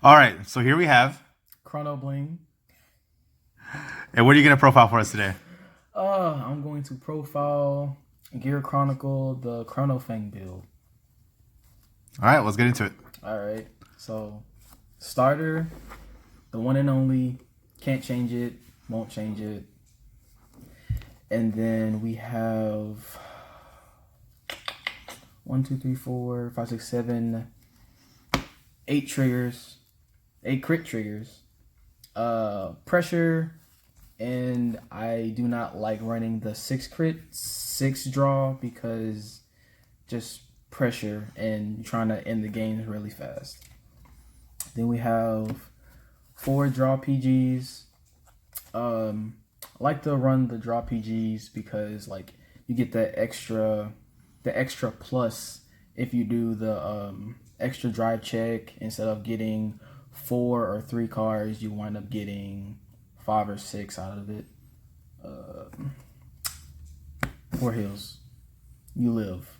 All right, so here we have. Chrono Bling. And what are you going to profile for us today? I'm going to profile Gear Chronicle, the Chrono Fang build. All right, let's get into it. All right, so starter, the one and only, can't change it, won't change it. And then we have 1, 2, 3, 4, 5, 6, 7, 8 triggers, 8 crit triggers. Pressure, and I do not like running the 6 crit, 6 draw because just pressure and trying to end the games really fast. Then we have 4 draw PGs. I like to run the draw PGs because like you get the extra plus if you do the extra drive check. Instead of getting 4 or 3 cards, you wind up getting 5 or 6 out of it. 4 heals. You live.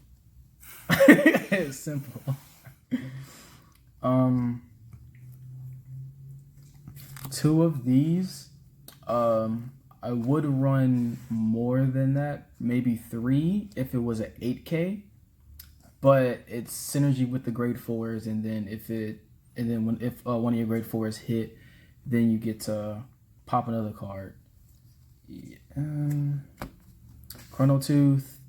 It's simple. 2 of these, I would run more than that, maybe 3 if it was an 8K, but it's synergy with the grade 4s, and then if one of your grade 4s hit, then you get to pop another card. Chrono Tooth,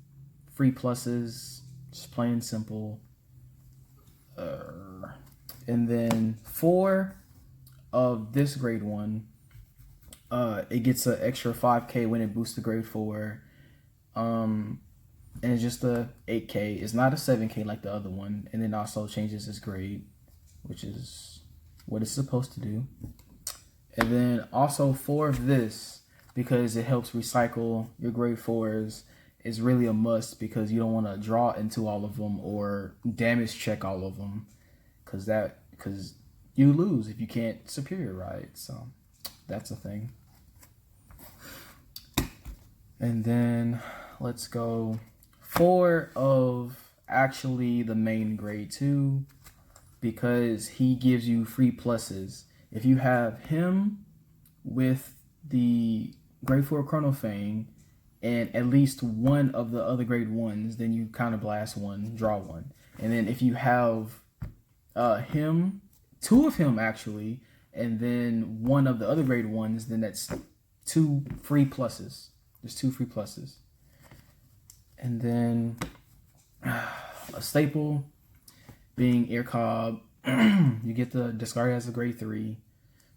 free pluses, just plain simple. And then 4 of this grade 1, it gets an extra 5K when it boosts the grade 4. And it's just a 8K. It's not a 7K like the other one. And then also changes its grade, which is what it's supposed to do. And then also 4 of this, because it helps recycle your grade 4s, is really a must because you don't want to draw into all of them or damage check all of them, because you lose if you can't superior ride. So that's a thing. And then let's go 4 of actually the main grade 2, because he gives you free pluses. If you have him with the grade 4 Chrono Fang and at least 1 of the other grade 1s, then you counter blast 1, draw 1. And then if you have him, 2 of him actually, and then 1 of the other grade 1s, then that's 2 free pluses. There's 2 free pluses. And then a staple being Ear Cobb. You get the discard as a grade 3.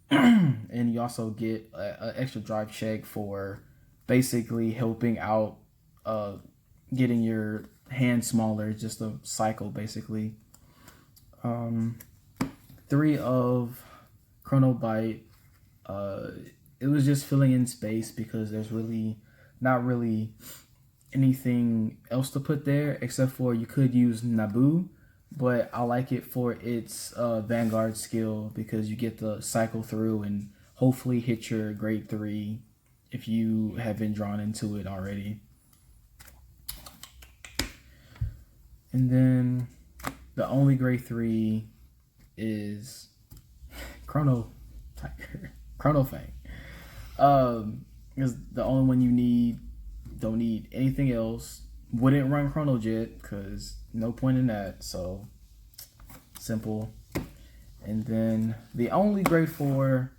And you also get an extra drive check for basically helping out getting your hand smaller, just a cycle basically. 3 of Chrono Bite. It was just filling in space because there's really not really anything else to put there except for you could use Naboo, but I like it for its vanguard skill because you get to cycle through and hopefully hit your grade 3 if you have been drawn into it already. And then the only grade 3 is Chrono Fang. Is the only one you need. Don't need anything else. Wouldn't run Chrono Jet because no point in that. So simple. And then the only grade 4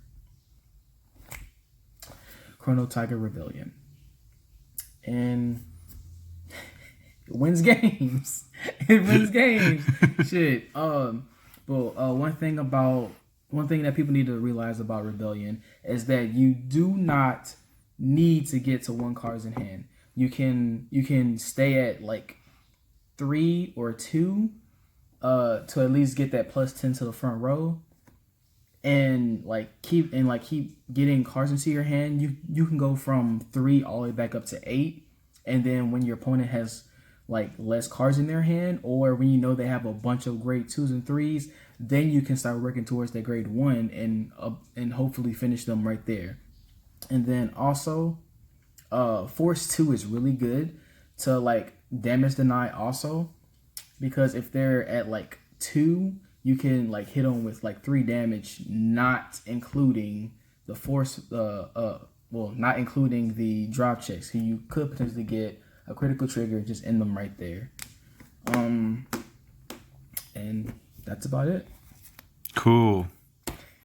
Chrono Tiger Rebellion, and it wins games. It wins games. Shit. But one thing that people need to realize about Rebellion is that you do not need to get to 1 cards in hand. You can stay at like 3 or 2 to at least get that plus 10 to the front row, and keep getting cards into your hand. You can go from 3 all the way back up to 8, and then when your opponent has like less cards in their hand, or when you know they have a bunch of grade 2s and 3s, then you can start working towards that grade 1 and hopefully finish them right there. And then also Force 2 is really good to like damage deny also, because if they're at like 2 you can like hit him with like 3 damage, not including the force. Not including the drop checks. So you could potentially get a critical trigger, just end them right there. And that's about it. Cool.